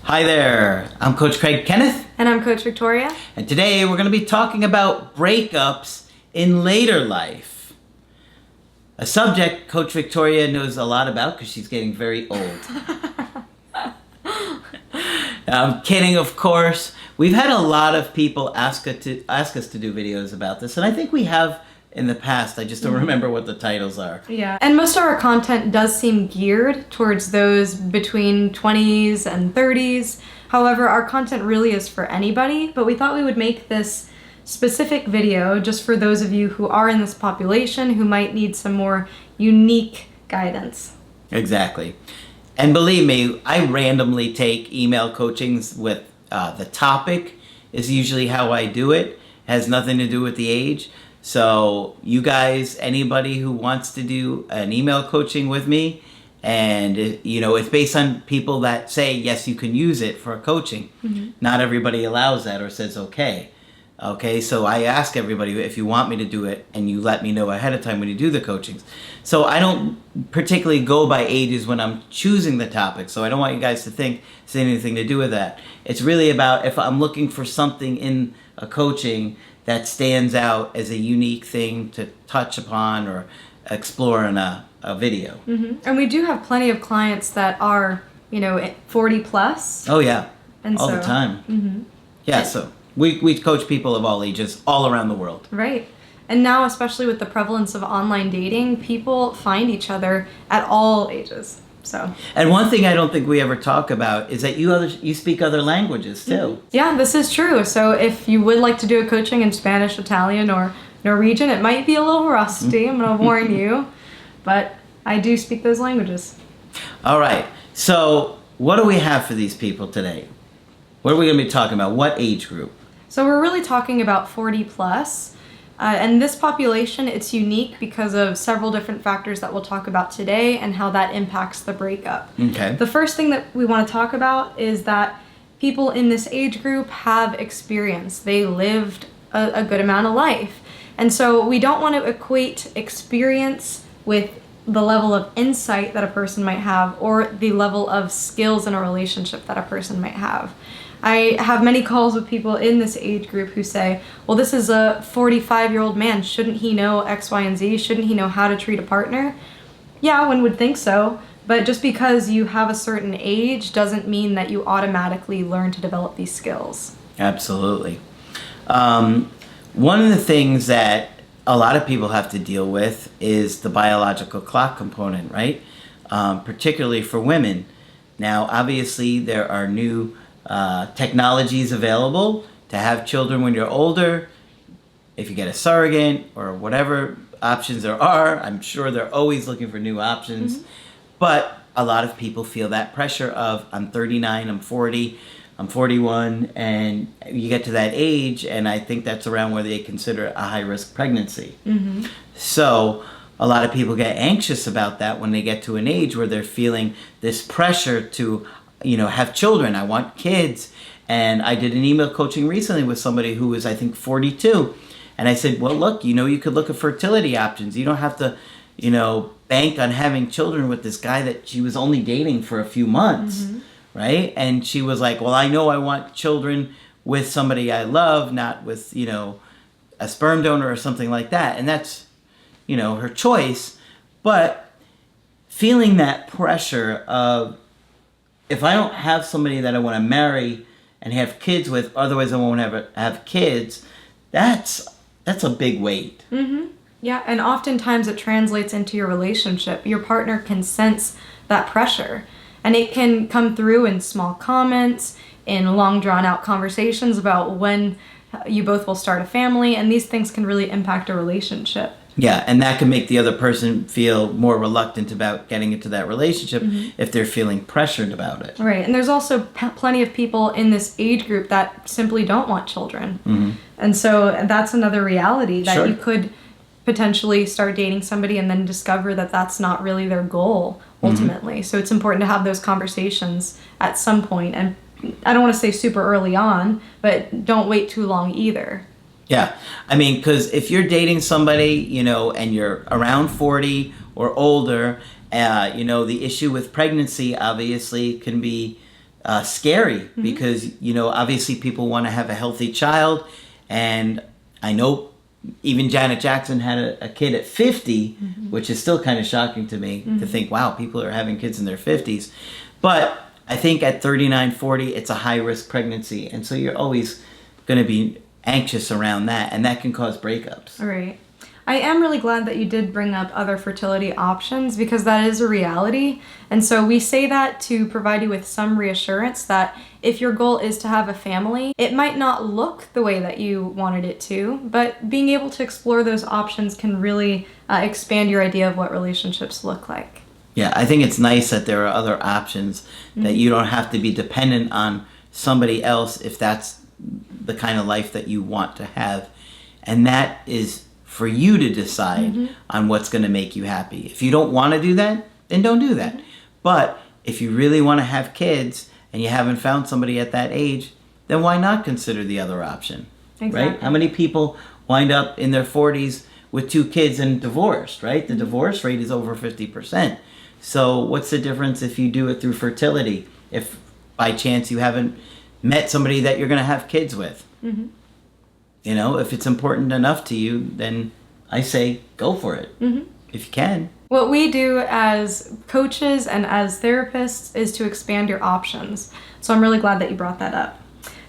Hi there, I'm Coach Kenneth. And I'm Coach Victoria. And today we're going to be talking about breakups in later life. A subject Coach Victoria knows a lot about because she's getting very old. I'm kidding, of course. We've had a lot of people ask us to do videos about this, and I think we have in the past. I just don't remember what the titles are. Yeah, and most of our content does seem geared towards those between 20s and 30s. However, our content really is for anybody, but we thought we would make this specific video just for those of you who are in this population who might need some more unique guidance. Exactly. And believe me, I randomly take email coachings with the topic is usually how I do it. It has nothing to do with the age. So you guys, anybody who wants to do an email coaching with me, and it's based on people that say, yes, you can use it for coaching. Mm-hmm. Not everybody allows that or says, okay. Okay, so I ask everybody if you want me to do it, and you let me know ahead of time when you do the coachings. So I don't particularly go by ages when I'm choosing the topic, so I don't want you guys to think it's anything to do with that. It's really about if I'm looking for something in a coaching that stands out as a unique thing to touch upon or explore in a video. Mm-hmm. And we do have plenty of clients that are, 40 plus. Oh yeah, and all the time. Mm-hmm. Yeah, so we coach people of all ages all around the world. Right. And now, especially with the prevalence of online dating, people find each other at all ages. So. And one thing I don't think we ever talk about is that you speak other languages too. Mm-hmm. Yeah, this is true. So if you would like to do a coaching in Spanish, Italian, or Norwegian, it might be a little rusty, I'm going to warn you, but I do speak those languages. All right. So what do we have for these people today? What are we going to be talking about? What age group? So we're really talking about 40 plus. And this population, it's unique because of several different factors that we'll talk about today and how that impacts the breakup. Okay. The first thing that we want to talk about is that people in this age group have experience. They lived a good amount of life. And so we don't want to equate experience with the level of insight that a person might have or the level of skills in a relationship that a person might have. I have many calls with people in this age group who say, well, this is a 45-year-old man. Shouldn't he know X, Y, and Z? Shouldn't he know how to treat a partner? Yeah, one would think so. But just because you have a certain age doesn't mean that you automatically learn to develop these skills. Absolutely. One of the things that a lot of people have to deal with is the biological clock component, right? Particularly for women. Now, obviously, there are new technologies available to have children when you're older. If you get a surrogate or whatever options there are, I'm sure they're always looking for new options. Mm-hmm. But a lot of people feel that pressure of, I'm 39, I'm 40, I'm 41, and you get to that age, and I think that's around where they consider a high-risk pregnancy. Mm-hmm. So a lot of people get anxious about that when they get to an age where they're feeling this pressure to have children. I want kids. And I did an email coaching recently with somebody who was, I think, 42. And I said, well, look, you could look at fertility options. You don't have to, bank on having children with this guy that she was only dating for a few months, mm-hmm. right? And she was like, well, I know I want children with somebody I love, not with, a sperm donor or something like that. And that's, her choice. But feeling that pressure of, if I don't have somebody that I want to marry and have kids with, otherwise I won't have kids, that's a big weight. Mm-hmm. Yeah, and oftentimes it translates into your relationship. Your partner can sense that pressure, and it can come through in small comments, in long drawn-out conversations about when you both will start a family, and these things can really impact a relationship. Yeah, and that can make the other person feel more reluctant about getting into that relationship mm-hmm. if they're feeling pressured about it. Right, and there's also plenty of people in this age group that simply don't want children. Mm-hmm. And so that's another reality that you could potentially start dating somebody and then discover that that's not really their goal ultimately. Mm-hmm. So it's important to have those conversations at some point. And I don't want to say super early on, but don't wait too long either. Yeah. I mean, because if you're dating somebody, and you're around 40 or older, the issue with pregnancy obviously can be scary because, you know, obviously people want to have a healthy child. And I know even Janet Jackson had a kid at 50, which is still kind of shocking to me to think, wow, people are having kids in their 50s. But I think at 39, 40, it's a high-risk pregnancy. And so you're always going to be anxious around that. And that can cause breakups. All right. I am really glad that you did bring up other fertility options because that is a reality. And so we say that to provide you with some reassurance that if your goal is to have a family, it might not look the way that you wanted it to, but being able to explore those options can really expand your idea of what relationships look like. Yeah, I think it's nice that there are other options, that you don't have to be dependent on somebody else if that's the kind of life that you want to have. And that is for you to decide on what's going to make you happy. If you don't want to do that, then don't do that. But if you really want to have kids and you haven't found somebody at that age, then why not consider the other option? Exactly. Right? How many people wind up in their 40s with 2 kids and divorced, right? The divorce rate is over 50%. So what's the difference if you do it through fertility? If by chance you haven't met somebody that you're going to have kids with? You know, if it's important enough to you, then I say go for it if you can. What we do as coaches and as therapists is to expand your options. So I'm really glad that you brought that up.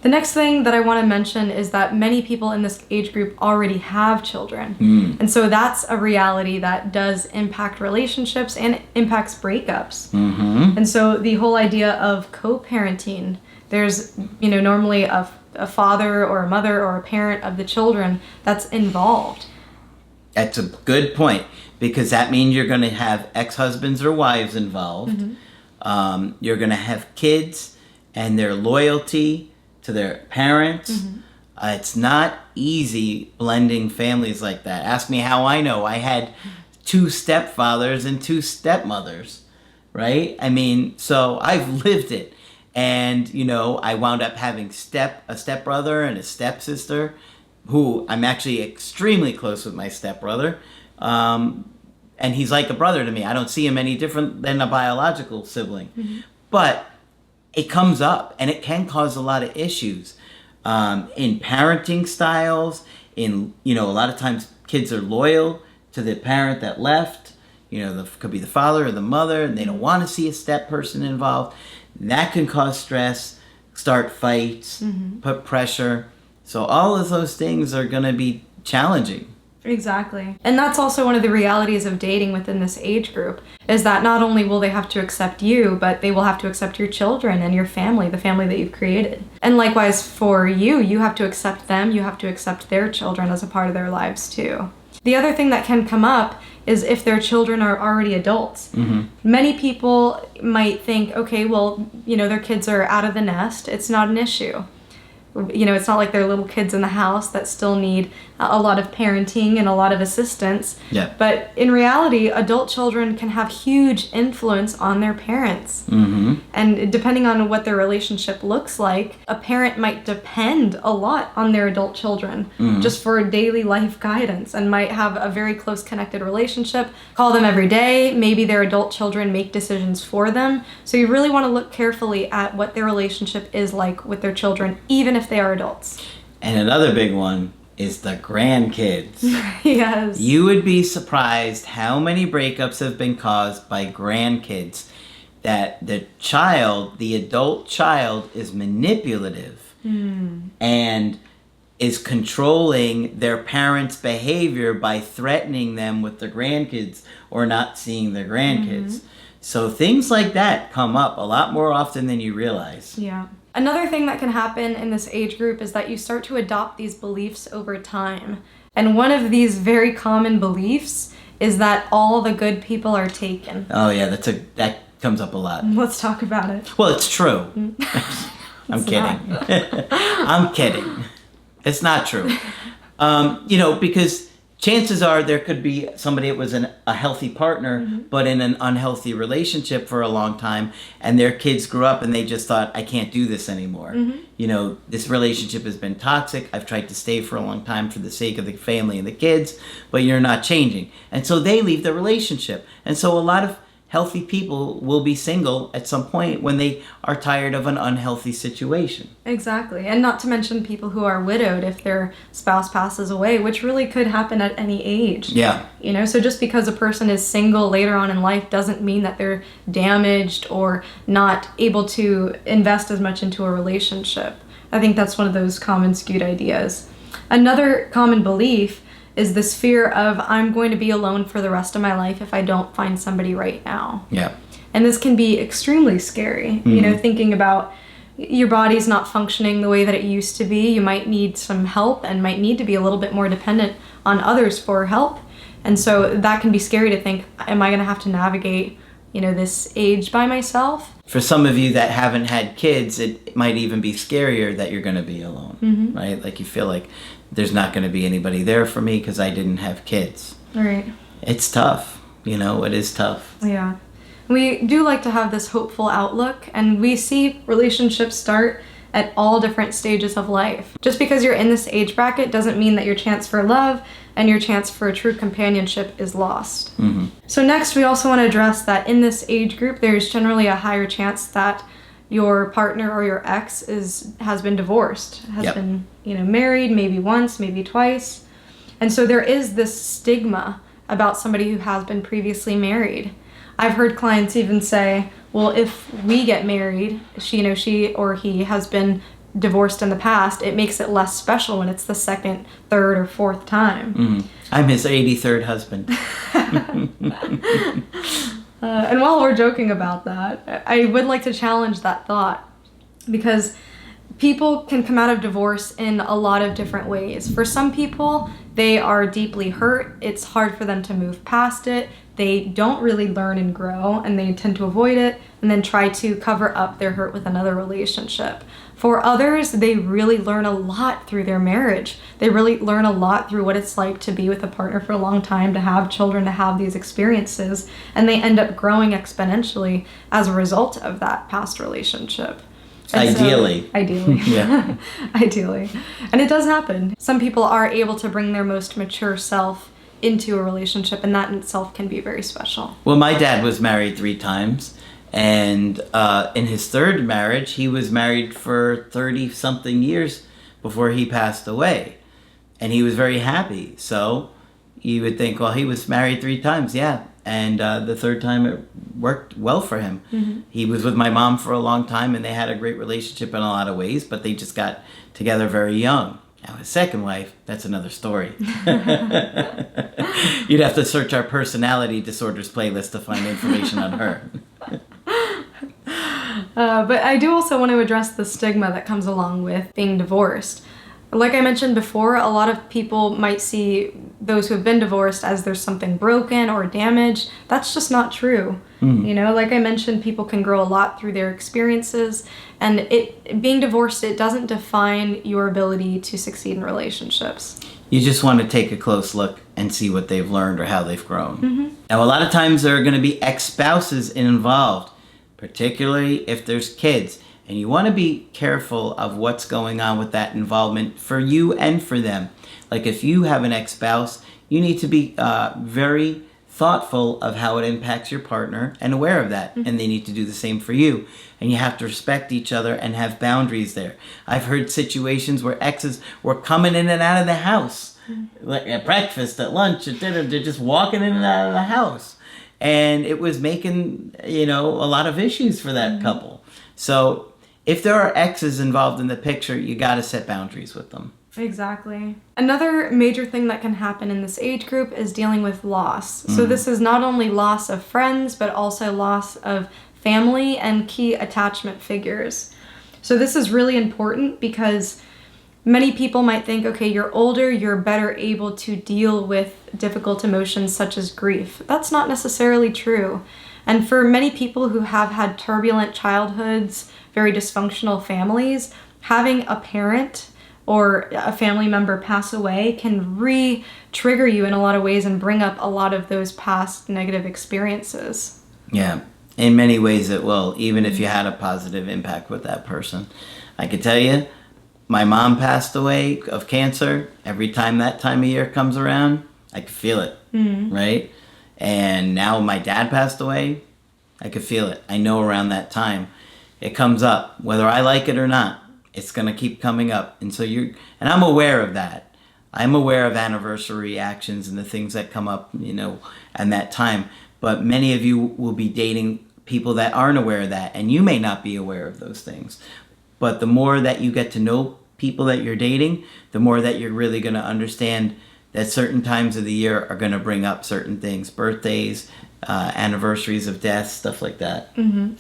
The next thing that I want to mention is that many people in this age group already have children. And so that's a reality that does impact relationships and impacts breakups. And so the whole idea of co-parenting, there's, you know, normally a father or a mother or a parent of the children that's involved. That's a good point, because that means you're going to have ex-husbands or wives involved. You're going to have kids and their loyalty to their parents. It's not easy blending families like that. Ask me how I know. I had 2 stepfathers and 2 stepmothers, right? I mean, so I've lived it. And, you know, I wound up having a stepbrother and a stepsister, who I'm actually extremely close with my stepbrother. And he's like a brother to me. I don't see him any different than a biological sibling. But it comes up, and it can cause a lot of issues in parenting styles. In, you know, a lot of times kids are loyal to the parent that left. You know, could be the father or the mother, and they don't want to see a step person involved. That can cause stress, start fights, put pressure. So all of those things are going to be challenging. Exactly. And that's also one of the realities of dating within this age group, is that not only will they have to accept you, but they will have to accept your children and your family, the family that you've created. And likewise for you, you have to accept them, you have to accept their children as a part of their lives too. The other thing that can come up is if their children are already adults. Many people might think, okay, well, you know, their kids are out of the nest, it's not an issue. You know, it's not like they're little kids in the house that still need a lot of parenting and a lot of assistance. Yeah. But in reality, adult children can have huge influence on their parents. And depending on what their relationship looks like, a parent might depend a lot on their adult children just for daily life guidance, and might have a very close connected relationship, call them every day. Maybe their adult children make decisions for them. So you really want to look carefully at what their relationship is like with their children, even if they are adults. And another big one is the grandkids. Yes. You would be surprised how many breakups have been caused by grandkids. That the adult child is manipulative and is controlling their parents' behavior by threatening them with the grandkids or not seeing their grandkids. So things like that come up a lot more often than you realize. Yeah. Another thing that can happen in this age group is that you start to adopt these beliefs over time. And one of these very common beliefs is that all the good people are taken. Oh yeah, that comes up a lot. Let's talk about it. Well, it's true. I'm kidding. I'm kidding. It's not true. You know, because chances are there could be somebody that was a healthy partner, but in an unhealthy relationship for a long time, and their kids grew up and they just thought, I can't do this anymore. You know, this relationship has been toxic. I've tried to stay for a long time for the sake of the family and the kids, but you're not changing. And so they leave the relationship. And so a lot of healthy people will be single at some point when they are tired of an unhealthy situation. Exactly. And not to mention people who are widowed if their spouse passes away, which really could happen at any age. Yeah. You know, so just because a person is single later on in life doesn't mean that they're damaged or not able to invest as much into a relationship. I think that's one of those common skewed ideas. Another common belief is this fear of I'm going to be alone for the rest of my life if I don't find somebody right now. Yeah. And this can be extremely scary, you know, thinking about your body's not functioning the way that it used to be. You might need some help and might need to be a little bit more dependent on others for help. And so that can be scary to think, am I going to have to navigate, you know, this age by myself? For some of you that haven't had kids, it might even be scarier that you're going to be alone, right? Like you feel like there's not going to be anybody there for me because I didn't have kids. Right. It's tough. You know, it is tough. Yeah. We do like to have this hopeful outlook, and we see relationships start at all different stages of life. Just because you're in this age bracket doesn't mean that your chance for love and your chance for a true companionship is lost. So next, we also want to address that in this age group, there's generally a higher chance that your partner or your ex has been divorced, has been, you know, married maybe once, maybe twice. And so there is this stigma about somebody who has been previously married. I've heard clients even say, well, if we get married, she or he has been divorced in the past, it makes it less special when it's the second, third, or fourth time. I'm his 83rd husband. And while we're joking about that, I would like to challenge that thought, because people can come out of divorce in a lot of different ways. For some people, they are deeply hurt. It's hard for them to move past it. They don't really learn and grow, and they tend to avoid it and then try to cover up their hurt with another relationship. For others, they really learn a lot through their marriage. They really learn a lot through what it's like to be with a partner for a long time, to have children, to have these experiences, and they end up growing exponentially as a result of that past relationship. And Ideally. Ideally. Yeah. Ideally. And it does happen. Some people are able to bring their most mature self into a relationship, and that in itself can be very special. Well, my dad was married 3 times. And in his 3rd marriage, he was married for 30-something years before he passed away. And he was very happy. So you would think, well, he was married 3 times, yeah. And the 3rd time it worked well for him. He was with my mom for a long time, and they had a great relationship in a lot of ways, but they just got together very young. Now, his 2nd wife, that's another story. You'd have to search our personality disorders playlist to find information on her. But I do also want to address the stigma that comes along with being divorced. Like I mentioned before, a lot of people might see those who have been divorced as there's something broken or damaged. That's just not true. You know, like I mentioned, people can grow a lot through their experiences, and being divorced, it doesn't define your ability to succeed in relationships. You just want to take a close look and see what they've learned or how they've grown. Now, a lot of times there are going to be ex-spouses involved, particularly if there's kids. And you want to be careful of what's going on with that involvement for you and for them. Like if you have an ex-spouse, you need to be very thoughtful of how it impacts your partner and aware of that. And they need to do the same for you. And you have to respect each other and have boundaries there. I've heard situations where exes were coming in and out of the house. Like at breakfast, at lunch, at dinner, they're just walking in and out of the house. And it was making, a lot of issues for that couple. So if there are exes involved in the picture, you got to set boundaries with them. Exactly. Another major thing that can happen in this age group is dealing with loss. So this is not only loss of friends, but also loss of family and key attachment figures. So this is really important because many people might think, okay, you're older, you're better able to deal with difficult emotions such as grief. That's not necessarily true. And for many people who have had turbulent childhoods, very dysfunctional families, having a parent or a family member pass away can re-trigger you in a lot of ways and bring up a lot of those past negative experiences. Yeah, in many ways it will, even if you had a positive impact with that person. I can tell you, my mom passed away of cancer. Every time that time of year comes around, I can feel it, right? And now my dad passed away. I could feel it. I know around that time it comes up, whether I like it or not. It's gonna keep coming up, and and I'm aware of that. I'm aware of anniversary reactions and the things that come up, at that time. But many of you will be dating people that aren't aware of that, and you may not be aware of those things. But the more that you get to know people that you're dating, the more that you're really going to understand that certain times of the year are going to bring up certain things, birthdays, anniversaries of death, stuff like that.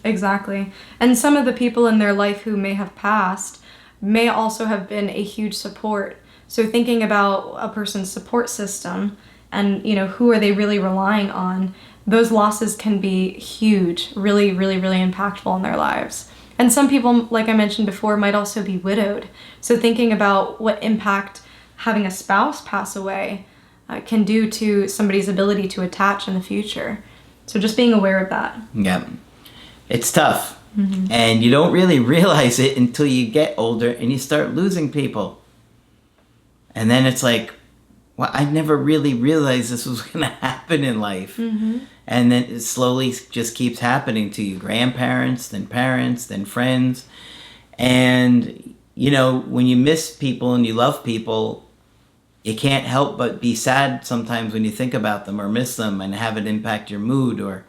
Exactly. And some of the people in their life who may have passed may also have been a huge support. So thinking about a person's support system and, who are they really relying on, those losses can be huge, really, really, really impactful in their lives. And some people, like I mentioned before, might also be widowed. So thinking about what impact having a spouse pass away can do to somebody's ability to attach in the future. So just being aware of that. Yeah. It's tough. And you don't really realize it until you get older and you start losing people. And then it's like, well, I never really realized this was going to happen in life. And then it slowly just keeps happening to you. Grandparents, then parents, then friends. And, when you miss people and you love people, you can't help but be sad sometimes when you think about them or miss them and have it impact your mood or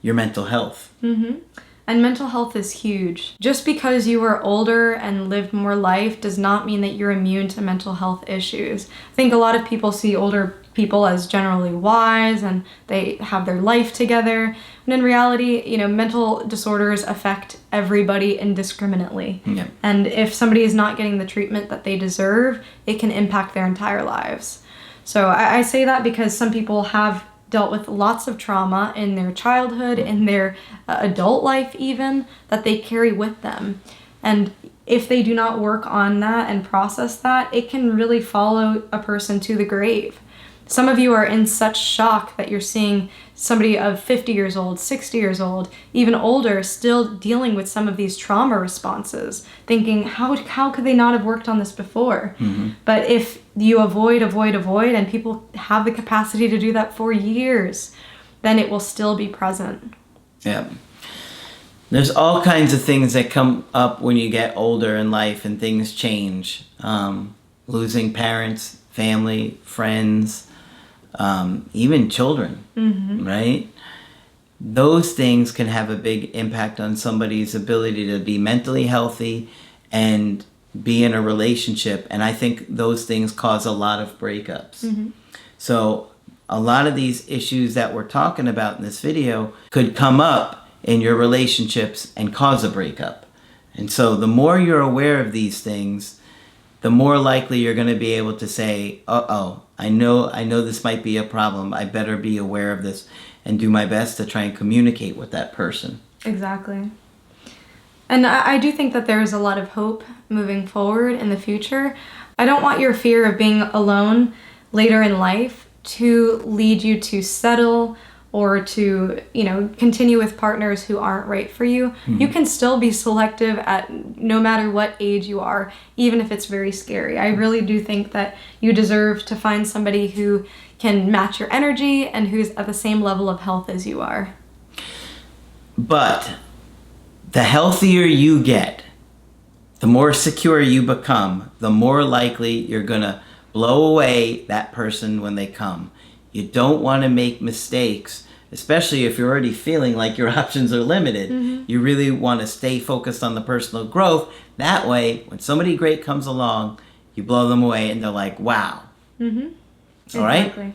your mental health. And mental health is huge. Just because you are older and lived more life does not mean that you're immune to mental health issues. I think a lot of people see older people as generally wise and they have their life together. And in reality, mental disorders affect everybody indiscriminately. And if somebody is not getting the treatment that they deserve, it can impact their entire lives. So I say that because some people have dealt with lots of trauma in their childhood, in their adult life even, that they carry with them. And if they do not work on that and process that, it can really follow a person to the grave. Some of you are in such shock that you're seeing somebody of 50 years old, 60 years old, even older, still dealing with some of these trauma responses, thinking, how could they not have worked on this before? But if you avoid, and people have the capacity to do that for years, then it will still be present. Yeah. There's all kinds of things that come up when you get older in life and things change. Losing parents, family, friends, even children, right? Those things can have a big impact on somebody's ability to be mentally healthy and be in a relationship. And I think those things cause a lot of breakups. So a lot of these issues that we're talking about in this video could come up in your relationships and cause a breakup. And so the more you're aware of these things, the more likely you're going to be able to say, I know this might be a problem. I better be aware of this and do my best to try and communicate with that person. Exactly. And I do think that there is a lot of hope moving forward in the future. I don't want your fear of being alone later in life to lead you to settle or to, continue with partners who aren't right for you. You can still be selective at no matter what age you are, even if it's very scary. I really do think that you deserve to find somebody who can match your energy and who's at the same level of health as you are. But the healthier you get, the more secure you become, the more likely you're going to blow away that person when they come. You don't want to make mistakes, especially if you're already feeling like your options are limited. You really want to stay focused on the personal growth. That way, when somebody great comes along, you blow them away and they're like, wow. All right?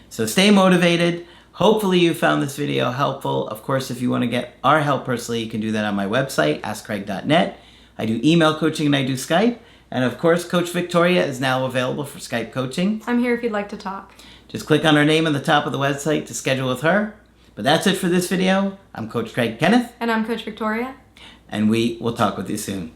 So stay motivated. Hopefully you found this video helpful. Of course, if you want to get our help personally, you can do that on my website, askcraig.net. I do email coaching and I do Skype. And of course, Coach Victoria is now available for Skype coaching. I'm here if you'd like to talk. Just click on her name on the top of the website to schedule with her. But that's it for this video. I'm Coach Craig Kenneth. And I'm Coach Victoria. And we will talk with you soon.